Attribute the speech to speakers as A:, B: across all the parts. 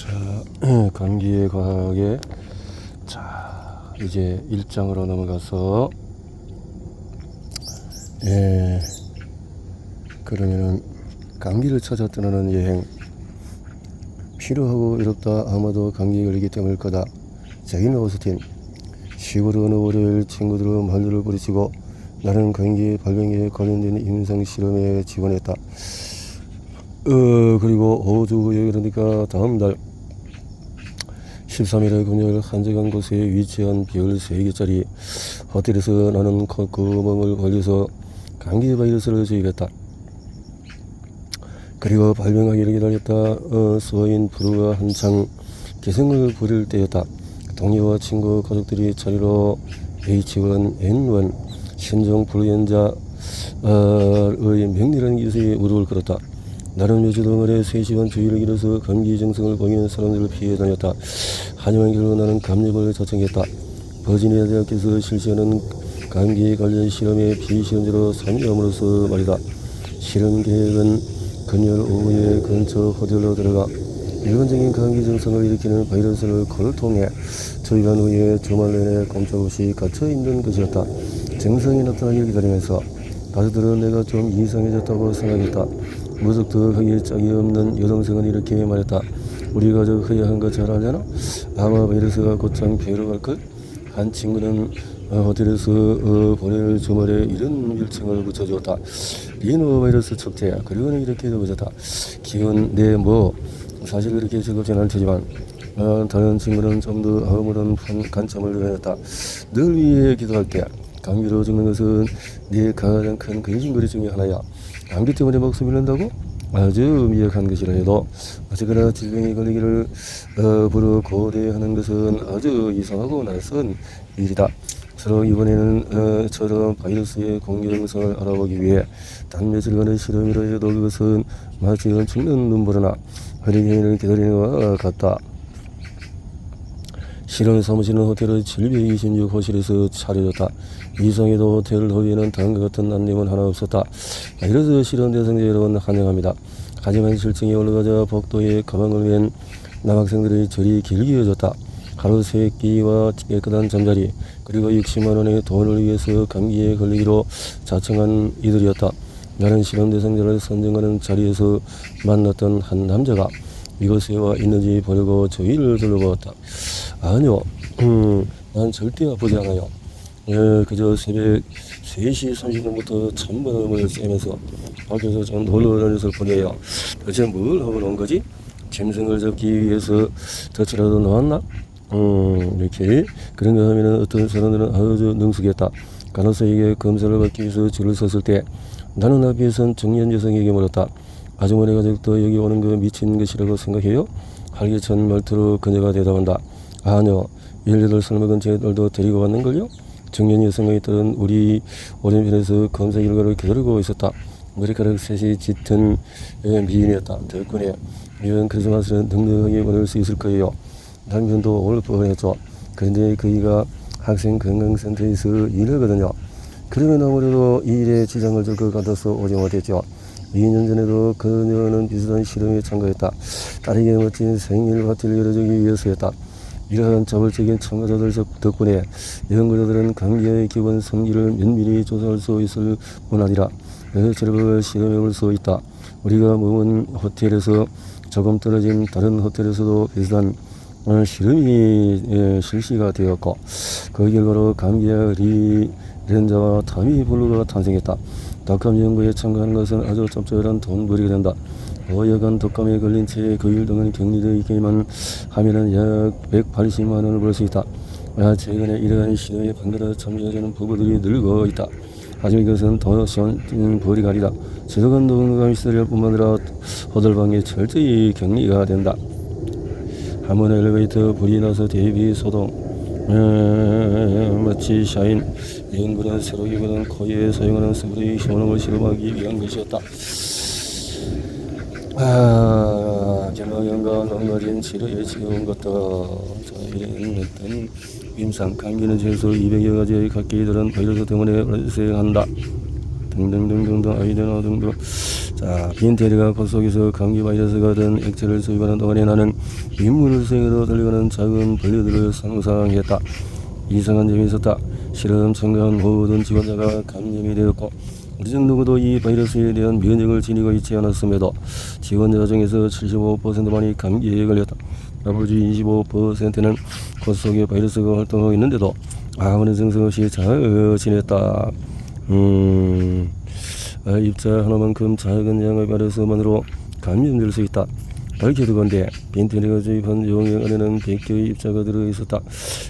A: 자, 감기의 과학에 자 이제 1장으로 넘어가서 그러면은 감기를 찾아 떠나는 여행. 피로하고 외롭다. 아마도 감기에 걸리기 때문일 거다. 제인 오스틴. 시골 어느 월요일 친구들은 말들을 부딪히고 나는 감기 발병에 관련된 임상 실험에 지원했다. 그리고 5주 후에, 그러니까 다음 달 13일에 금요일 한적한 곳에 위치한 별 3개짜리 호텔에서 나는 콧구멍을 걸려서 감기 바이러스를 주입했다. 그리고 발병하기를 기다렸다. 스와인 프루가 한창 개성을 부릴 때였다. 동료와 친구 가족들이 자리로 H1N1 신종 플루엔자의 명리라는 기술에 무릎을 꿇었다. 나는 며칠 동안에 3시간 주의를 기울여서 감기 증상을 보이는 사람들을 피해 다녔다. 하지만 결국 나는 감염을 자청했다. 버지니아 대학에서 실시하는 감기 관련 실험의 비실험자로 참여함으로써 말이다. 실험 계획은 금요일 오후에 근처 호텔로 들어가 일반적인 감기 증상을 일으키는 바이러스를 코를 통해 투입한 후에 주말 내내 꼼짝없이 갇혀있는 것이었다. 증상이 나타나길 기다리면서 가족들은 내가 좀 이상해졌다고 생각했다. 무턱덕하게 짝이 없는 여동생은 이렇게 말했다. 우리 가족 허야한 거 잘 알려나? 아마 바이러스가 곧장 배로 갈걸? 한 친구는 호텔에서 보낼 주말에 이런 별칭을 붙여주었다. 리노바이러스 척제야. 그리고는 이렇게 적어졌다. 기운 사실 그렇게 즐겁진 않지만 다른 친구는 좀 더 아무런 관점을 가졌다. 늘 위해 기도할게. 감기로 죽는 것은 네 가장 큰 근심거리 중에 하나야. 감기 때문에 목숨 잃는다고? 아주 미약한 것이라 해도 어쨌거나 질병에 걸리기를 부르 고대하는 것은 아주 이상하고 낯선 일이다. 서로 이번에는 처럼 바이러스의 공격성을 알아보기 위해 단 며칠간의 실험이라 해도 그것은 마치 죽는 눈보라나 허리케인을 기다리는 것과 같다. 실험 사무실은 호텔의 726호실에서 차려졌다. 이상에도 호텔 호위에는 다음과 같은 안내문 하나 없었다. 바이러스 실험 대상자 여러분 환영합니다. 하지만 실층에 올라가자 복도에 가방을 맨 남학생들의 줄이 길게 이어졌다. 하루 3끼와 깨끗한 잠자리, 그리고 60만 원의 돈을 위해서 감기에 걸리기로 자청한 이들이었다. 나는 실험 대상자를 선정하는 자리에서 만났던 한 남자가 이곳에 와 있는지 보려고 주위를 둘러보았다. 아니요, 난 절대 아프지 않아요. 그저 새벽 3시 30분부터 찬바람을 쐬면서 밖에서 좀 놀러다녔을 뿐이에요. 도대체 뭘 하고 온 거지? 짐승을 잡기 위해서 덫이라도 놓았나? 이렇게 그런가 하면 어떤 사람들은 아주 능숙했다. 간호사에게 검사를 받기 위해서 줄을 섰을 때 나는 앞에선 중년 여성에게 물었다. 아주머니 가족도 여기 오는 거 미친 것이라고 생각해요? 활기찬 말투로 그녀가 대답한다. 아니요, 18살 먹은 제 딸도 데리고 왔는걸요? 중년 여성의 딸은 우리 오른편에서 검사 결과를 기다리고 있었다. 머리카락 셋이 짙은 미인이었다. 덕분에 이번 크리스마스는 넉넉하게 보낼 수 있을 거예요. 남편도 올 뻔했죠. 그런데 그이가 학생 건강센터에서 일하거든요. 그러면 아무래도 이 일에 지장을 줄 것 같아서 오지 못했죠. 2년 전에도 그녀는 비슷한 실험에 참가했다. 딸에게 멋진 생일 파티를 열어주기 위해서였다. 이러한 자발적인 참가자들 덕분에 연구자들은 감기의 기본 성질을 면밀히 조사할 수 있을 뿐 아니라 여러분을 실험해 볼 수 있다. 우리가 머문 호텔에서 조금 떨어진 다른 호텔에서도 비슷한 실험이 실시가 되었고, 그 결과로 감기약 리렌자와 타미블루가 탄생했다. 독감 연구에 참가하는 것은 아주 짭짤한 돈벌이가 된다. 오여간 독감에 걸린 채 그 일 동안 격리되어 있기만 하면은 약 180만 원을 벌 수 있다. 최근에 이러한 시도에 번갈아 참여하는 부부들이 늘고 있다. 하지만 이것은 더 쉬운 벌이가 아니다. 지독한 독감이 시달릴 뿐만 아니라 호들방에 철저히 격리가 된다. 한번 엘리베이터 불이 나서 대비 소동, 마치 샤인 연구는 새로기보다는 코에 사용하는 스프레이 효능을 실험하기 위한 것이었다. 결과연과 농가진 치료에 지겨운 것다. 이런 어떤 임상 감기는 최소 200여 가지의 각기 다른 바이러스 때문에 발생한다. 등등등등등 아이디어 등등 자, 빈테리가 코 속에서 감기 바이러스가 된 액체를 수입하는 동안에 나는 인물생으로 달려가는 작은 벌레들을 상상했다. 이상한 점이 있었다. 실험 참가한 모든 지원자가 감염이 되었고 우리 중 누구도 이 바이러스에 대한 면역을 지니고 있지 않았음에도 지원자 중에서 75%만이 감기에 걸렸다. 나머지 25%는 코 속에 바이러스가 활동하고 있는데도 아무런 증상 없이 잘 지냈다. 입자 하나만큼 작은 양의 바이러스만으로 감염될 수 있다. 밝혀두건대 빈테리가 주입한 용액 안에는 100개의 입자가 들어있었다.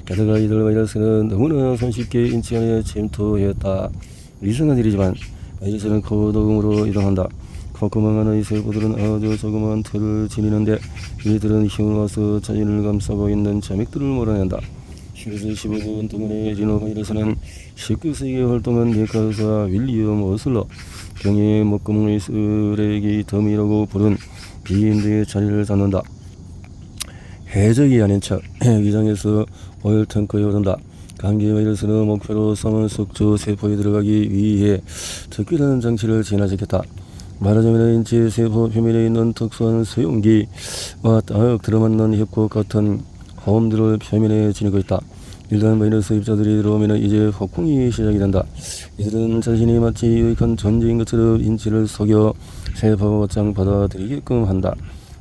A: 게다가 이들 바이러스는 너무나 손쉽게 인체 안에 침투했다. 이상한 일이지만 바이러스는 코도움으로 이동한다. 콧구멍 안의 세포들은 아주 조그마한 털을 지니는데 이들은 힘을 와서 자신을 감싸고 있는 점액들을 몰아낸다. 10에서 15분 동안의 리노바이러스는 19세기에 활동한 내과의사 윌리엄 어슬러 경의 목구멍의 쓰레기 더미라고 부른 비인 등의 자리를 잡는다. 해적이 아닌 척 위장에서 오일 탱크에 오른다. 감기 바이러스는 목표로 삼은 숙주 세포에 들어가기 위해 특별한 장치를 진화시켰다. 말하자면 인체 세포 표면에 있는 특수한 소용기와 딱 들어맞는 협곡 같은 호흡들을 표면에 지니고 있다. 일단 바이러스 입자들이 들어오면 이제 폭풍이 시작이 된다. 이들은 자신이 마치 유익한 존재인 것처럼 인체를 속여 세포가 곧장 받아들이게끔 한다.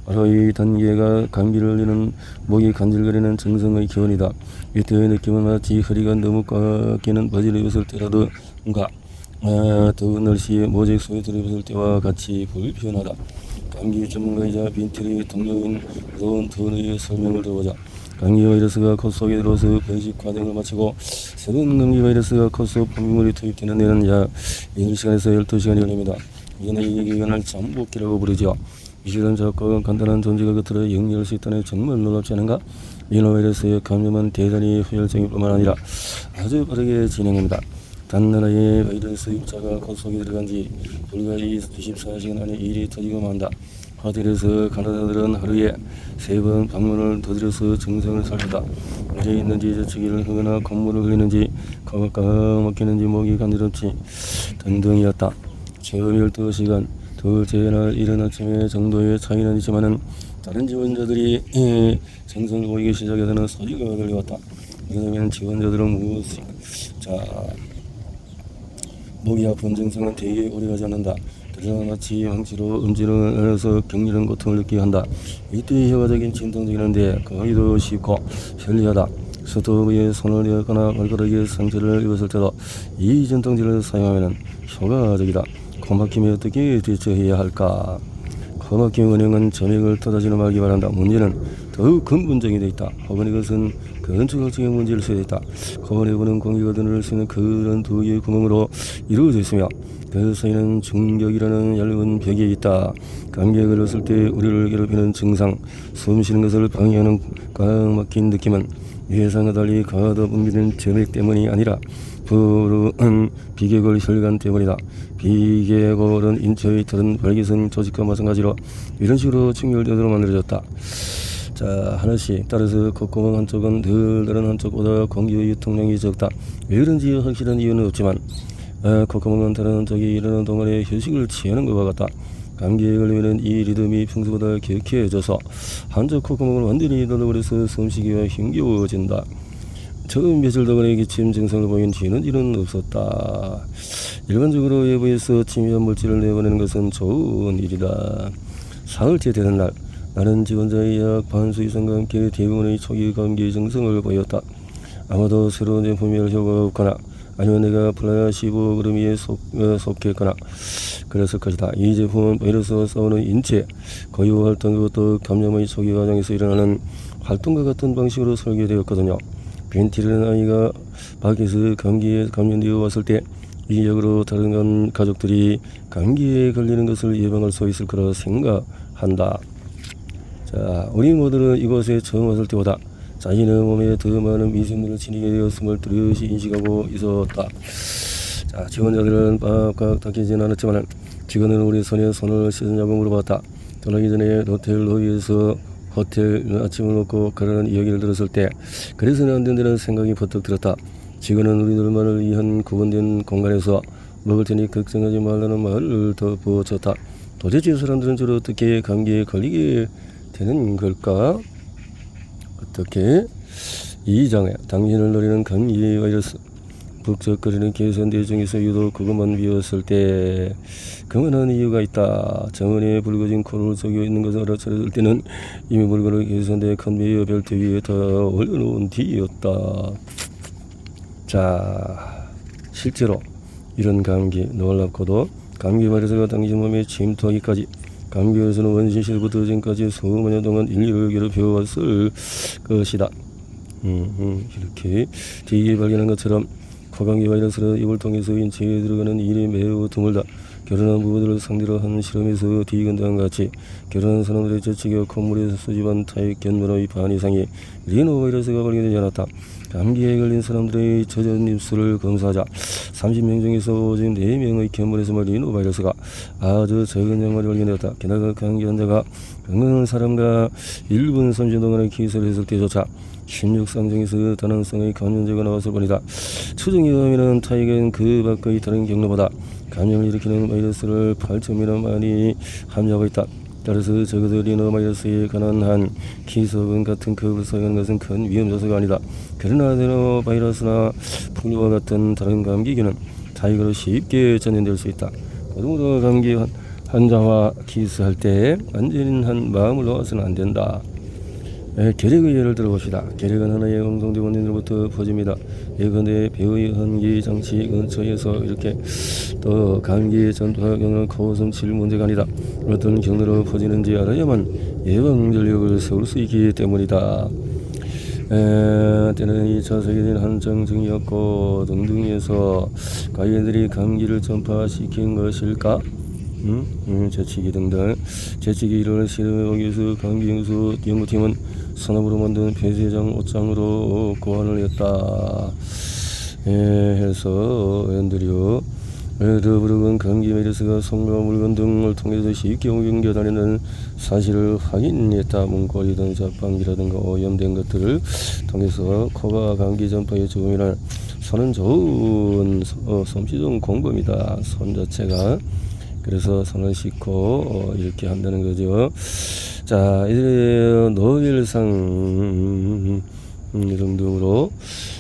A: 바로 이 단계가 감기를 걸리는 목이 간질거리는 증상의 기원이다. 이때의 느낌은 마치 허리가 너무 꽉 끼는 바지를 입었을 때라든가 더운 날씨에 모직 소외들을 입었을 때와 같이 불편하다. 감기 전문가이자 빈테리 동료인 로운 턴의 설명을 들어보자. 감기 바이러스가 코 속에 들어서 번식 과정을 마치고 새로운 감기 바이러스가 코 속 분비물이 투입되는 데는 약 8시간에서 12시간이 걸립니다. 이는 이 기간을 잠복기라고 부르죠. 이 시간 작고 간단한 존재가 겉으로 영리할 수 있다니 정말 놀랍지 않은가? 리노바이러스의 감염은 대단히 후열적일 뿐만 아니라 아주 빠르게 진행합니다. 단나라의 바이러스 입자가 코 속에 들어간 지 불과 24시간 안에 일이 터지고 만다. 호텔에서 간호사들은 하루에 3번 방문을 두드려서 증상을 살피다. 어디에 있는지 저치기를 하거나 콧물을 흘리는지 코가 까먹히는지 목이 간지럽지 등등이었다. 처음 12시간, 둘째 날 이른 아침에 정도의 차이는 있지만은 다른 지원자들이 증상을 보이기 시작해서는 소리가 들려왔다. 그러면 지원자들은 무엇이 목이 아픈 증상은 되게 오래가지 않는다. 그러나 마치 망치로 음질을 내려서 격렬한 고통을 느끼게 한다. 이때 효과적인 진통제인데 거기도 쉽고 편리하다. 스토브에 손을 대거나 발가락에 상처를 입었을 때도 이 진통제를 사용하면 효과적이다. 코막힘에 어떻게 대처해야 할까? 코막힘 원인은 점액을 터다지는 말기 바란다. 문제는 더욱 근본적인 데 있다. 혹은 이것은 건축학적인 문제일 수도 있다. 코 내부는 공기가 들어올 수 있는 그런 두 개의 구멍으로 이루어져 있으며 그 사이는 중격이라는 얇은 벽이 있다. 감기에 걸렸을 때 우리를 괴롭히는 증상, 숨 쉬는 것을 방해하는 꽉 막힌 느낌은 예상과 달리 가득 붐비는 점액 때문이 아니라 푸른 비계골 혈관 때문이다. 비계골은 인체의 다른 발기성 조직과 마찬가지로 이런 식으로 충혈되도록 만들어졌다. 자, 하나씩 따라서 콧구멍 한쪽은 늘 다른 한쪽보다 공기의 유통량이 적다. 왜 그런지 확실한 이유는 없지만 콧구멍은 다른 한쪽이 일하는 동안에 휴식을 취하는 것과 같다. 감기에 걸리면 이 리듬이 평소보다 격해져서 한쪽 콧구멍을 완전히 닫아버려서 숨쉬기가 힘겨워진다. 처음 며칠 동안의 기침 증상을 보인 뒤는 이는 없었다. 일반적으로 외부에서 침이한 물질을 내보내는 것은 좋은 일이다. 사흘째 되는 날 나는 지원자의 약 반수 이상과 함께 대부분의 초기 감기 증상을 보였다. 아마도 새로운 제품이 효과가 없거나 아니면 내가 플라시보 그루미에 속했거나 그랬을 것이다. 이 제품은 바이러스와 싸우는 인체 고유 활동 그것도 감염의 초기 과정에서 일어나는 활동과 같은 방식으로 설계되었거든요. 벤티라는 아이가 밖에서 감기에 감염되어 왔을 때 이 약으로 다른 가족들이 감기에 걸리는 것을 예방할 수 있을 거라 생각한다. 자, 우리 모두는 이곳에 처음 왔을 때보다 자신의 몸에 더 많은 미생물을 지니게 되었음을 뚜렷이 인식하고 있었다. 자, 지원자들은 빡빡 닦이진 않았지만 직원은 우리 손에 손을 씻었냐고 물어봤다. 떠나기 전에 호텔 로비에서 호텔 아침을 먹고 가라는 이야기를 들었을 때 그래서는 안 된다는 생각이 버뜩 들었다. 직원은 우리들만을 위한 구분된 공간에서 먹을 테니 걱정하지 말라는 말을 덧붙였다. 도대체 사람들은 저를 어떻게 감기에 걸리게 되는 걸까? 어떻게? 2장에 당신을 노리는 감기 바이러스. 북적거리는 개선대 중에서 유독 그것만 비었을 때 그만한 이유가 있다. 정원에 붉어진 코를 속여 있는 것을 알아차렸을 때는 이미 물건을 개선대 컨베이어 벨트 위에 다 올려놓은 뒤였다. 자, 실제로 이런 감기 놀랍고도 감기 바이러스가 당신 몸에 침투하기까지 감기 바이러스는 원시실부터 지금까지 수만 년 동안 인류를 괴롭혀왔을 것이다. 이렇게 뒤에 발견한 것처럼 코감기 바이러스는 입을 통해서 인체에 들어가는 일이 매우 드물다. 결혼한 부부들을 상대로 한 실험에서 뒤건 다음과 같이 결혼한 사람들의 저축에 콧물에서 수집한 타액 견문의 반 이상이 리노바이러스가 발견되지 않았다. 감기에 걸린 사람들의 젖은 입술을 검사하자 30명 중에서 오직 4명의 견문에서만 리노바이러스가 아주 적은 양말이 발견되었다. 게다가 감기 환자가 건강한 사람과 1분 30초 동안의 기술을 했을 때조차 16상 중에서 다낭성의 감염자가 나왔을 뿐이다. 추정에 의하면 타액은 그 밖의 다른 경로보다 감염을 일으키는 바이러스를 8점이나 많이 함유하고 있다. 따라서 적어도 리노바이러스에 관한 한 기소근 같은 급을 사용하는 것은 큰 위험 요소가 아니다. 그러나 아데노바이러스나 플루와 같은 다른 감기균은 타액으로 쉽게 전염될 수 있다. 그러므로 감기 환자와 키스할 때 안전한 마음을 놓아서는 안 된다. 계력의 예를 들어봅시다. 계력은 하나의 엉성대 원인으로부터 퍼집니다. 예컨대 배의 환기 장치 근처에서 이렇게 또 감기 전파가 경한 코섬칠 문제가 아니다. 어떤 경로로 퍼지는지 알아야만 예방 전력을 세울 수 있기 때문이다. 때는 2차 세계대전 한정증이었고 등등에서 가해들이 감기를 전파시킨 것일까? 재치기 등등. 재치기 이론을 실험해보기 위해서 감기연수 연구팀은 산업으로 만든 폐쇄장 옷장으로 고안을 했다. 해서 앤드류 더브룩은 감기 바이러스가 손과 물건 등을 통해서 쉽게 옮겨 다니는 사실을 확인했다. 문고리든 자판기라든가 오염된 것들을 통해서 코가 감기 전파의 조금이나 손은 좋은 솜씨 좋은 공범이다. 손 자체가. 그래서 손을 씻고 이렇게 한다는 거죠. 자, 이제 노벨상 등등으로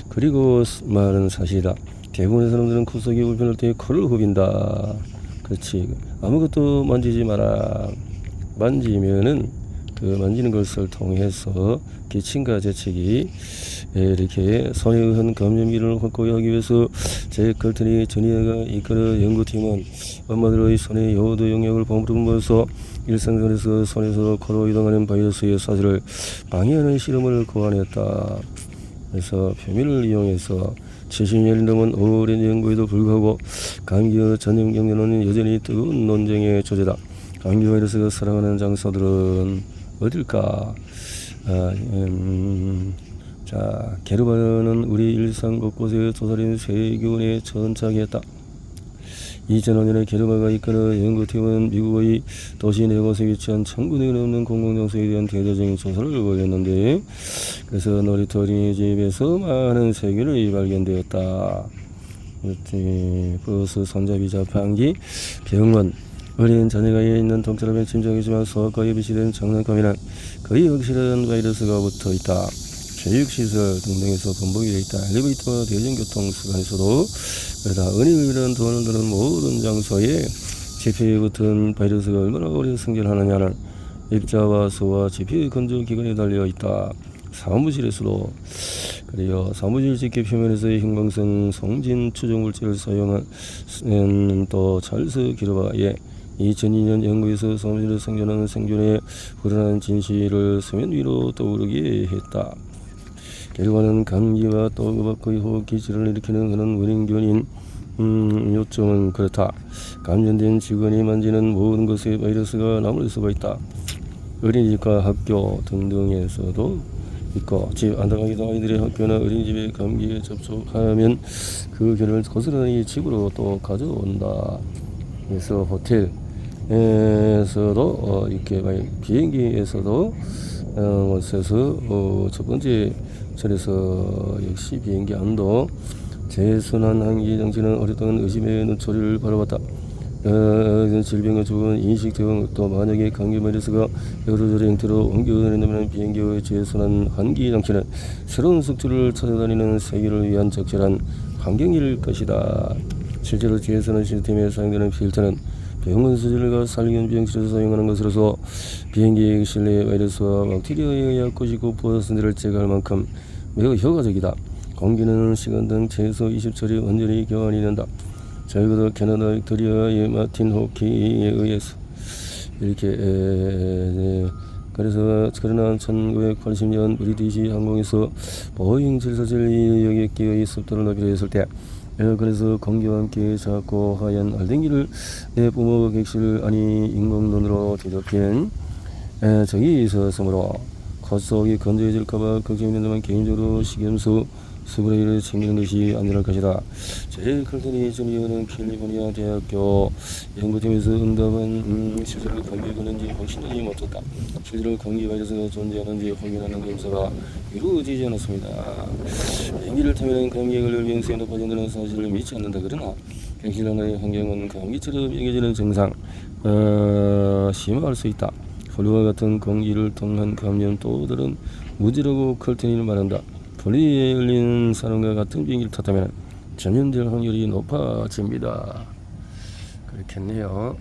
A: 그리고 말은 사실이다. 대부분의 사람들은 코 속이 불편할 때 코를 후빈다. 그렇지. 아무것도 만지지 마라. 만지면은 그 만지는 것을 통해서 기침과 재채기 이렇게 손에 의한 감염기를 확고히 하기 위해서 제컬트니 전이아가 이끌어 연구팀은 엄마들의 손에 요오드 용액을 버무리면서 일상생활에서 손에서 코로 이동하는 바이러스의 사슬을 방해하는 실험을 고안했다. 그래서 표면을 이용해서 70년이 넘은 오랜 연구에도 불구하고 감기의 전염 경로는 여전히 뜨거운 논쟁의 주제다. 감기 바이러스가 살아가는 장소들은 어딜까? 자, 게르바는 우리 일상 곳곳에 조사된 세균에 전착했다. 2005년에 게르바가 이끌어 연구팀은 미국의 도시 네 곳에 위치한 1000군데가 넘는 공공장소에 대한 대대적인 조사를 벌였는데, 그래서 놀이터 어린이집에서 많은 세균이 발견되었다. 버스, 손잡이, 자판기, 병원, 어린 자녀가 있는 독자람에 침착이지만 소아과에 비치된 장난감이란 거의 확실한 바이러스가 붙어있다. 교육시설 등등에서 번복이 되어 있다. 엘리베이터와 대중교통수단에서도 그러다 은행을 이런 돈을 드는 모든 장소에 지표에 붙은 바이러스가 얼마나 오래 생존하느냐는 입자와 수와 지표 건조 기관에 달려 있다. 사무실에서도 그래요. 사무실 집게 표면에서의 형광성 송진 추정물질을 사용한 또 찰스 기르바의 2002년 연구에서 사무실에 생존하는 생존의 불안한 진실을 수면 위로 떠오르게 했다. 결과는 감기와 또 그 밖의 호흡기질을 일으키는 그런 원인균인 요점은 그렇다. 감염된 직원이 만지는 모든 것에 바이러스가 남을 수가 있다. 어린이집과 학교 등등에서도 있고, 집 안타깝게도 아이들의 학교나 어린이집에 감기에 접촉하면 그 결을 고스란히 집으로 또 가져온다. 그래서 호텔에서도 이렇게 비행기에서도 곳에서 첫 번째 절에서 역시 비행기 안도 재순환 항기 장치는 오랫동안 의심의 눈초리를 바라봤다. 질병과 좋은 인식 등 또 만약에 감기 바이러스가 여러저러 형태로 옮겨다닌다면 비행기의 최선한 환기 장치는 새로운 숙주를 찾아다니는 세계를 위한 적절한 환경일 것이다. 실제로 최선한 시스템에 사용되는 필터는 병원 수질과 살균 비용실에서 사용하는 것으로서 비행기 실내 바이러스와 박테리아의 약고시고 포화선들을 제거할 만큼 매우 효과적이다. 공기는 시간 등 최소 20초에 온전히 교환이 된다. 적어도 캐나다 빅토리아의 마틴 호키에 의해서 이렇게 그래서 그러나 1980년 브리티시 항공에서 보잉 747 여객기의 습도를 높이려 했을 때 그래서 공기와 함께 작고 하얀 알갱이를 내뿜어 객실 안이 인공눈으로 뒤덮인 적이 있었으므로 콧속이 건조해질까봐 걱정이 된다면 개인적으로 식염수 스프레이를 챙기는 것이 안전할 것이다. 제일 클턴이 전이어는 캘리포니아 대학교 연구팀에서 응답한 실제로 감기에 걸는지 확신하지 못했다. 실제로 감기 바이러스가 존재하는지 확인하는 검사가 이루어지지 않았습니다. 비행기를 타면 감기에 걸릴 위험성이 높아진다는 사실을 믿지 않는다. 그러나 객실 안의 환경은 감기처럼 여겨지는 증상 심화할 수 있다. 플루와 같은 공기를 통한 감염 또 다른 무지라고 클턴이 말한다. 폴리에 열린 사람과 같은 비행기를 탔다면 전염될 확률이 높아집니다. 그렇겠네요.